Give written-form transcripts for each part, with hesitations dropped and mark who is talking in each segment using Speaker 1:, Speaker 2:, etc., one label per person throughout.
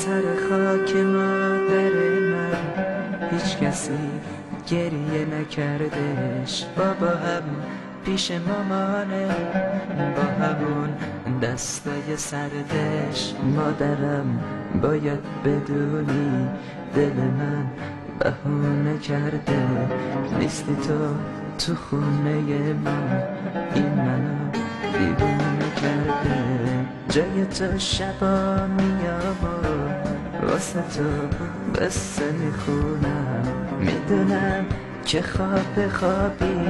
Speaker 1: سر خاک مادر من هیچ کسی گریه نکردش. بابا هم پیش مامانه با همون دستای سردش. مادرم باید بدونی دل من بهونه کرده. نیستی تو خونه ما، این منو دیوونه کرده. جای تو شبا میام و واسه تو بسه میخونم. میدونم که خوابی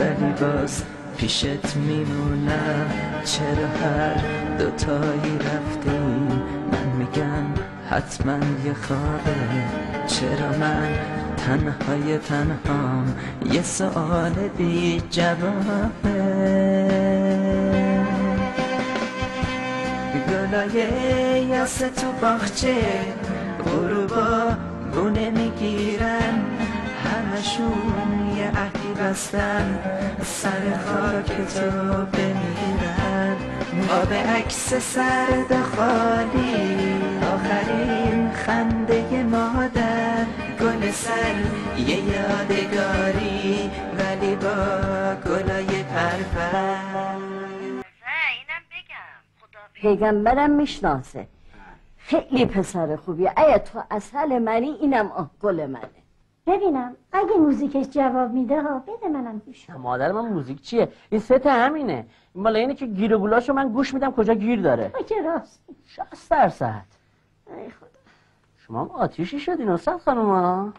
Speaker 1: ولی باز پیشت میمونم. چرا هر دوتایی رفتیم؟ من میگم حتما یه خوابه. چرا من تنهام؟ یه سوال بی جوابه. گلای یاس تو باغچه غروبا بونه میگیرن. همشون یه عهدی بستن سر خاک تو بمیرن. آب عکس سرد خالی، آخرین خنده مادر. گل سر یه یادگاری ولی با گلای پرپر.
Speaker 2: پیغمبرم میشناسه، خیلی پسر خوبیه. اگه تو اصل منی اینم گل منه.
Speaker 3: ببینم اگه موزیکش جواب میده ها بده منم گوش کنم.
Speaker 4: مادر من موزیک چیه؟ این ست همینه. این مال اینه که گیر و گولاشو من گوش میدم کجا گیر داره.
Speaker 3: که راست
Speaker 4: 60%.
Speaker 3: ای خدا.
Speaker 4: شما هم آتیشی شدین استاد خانوما.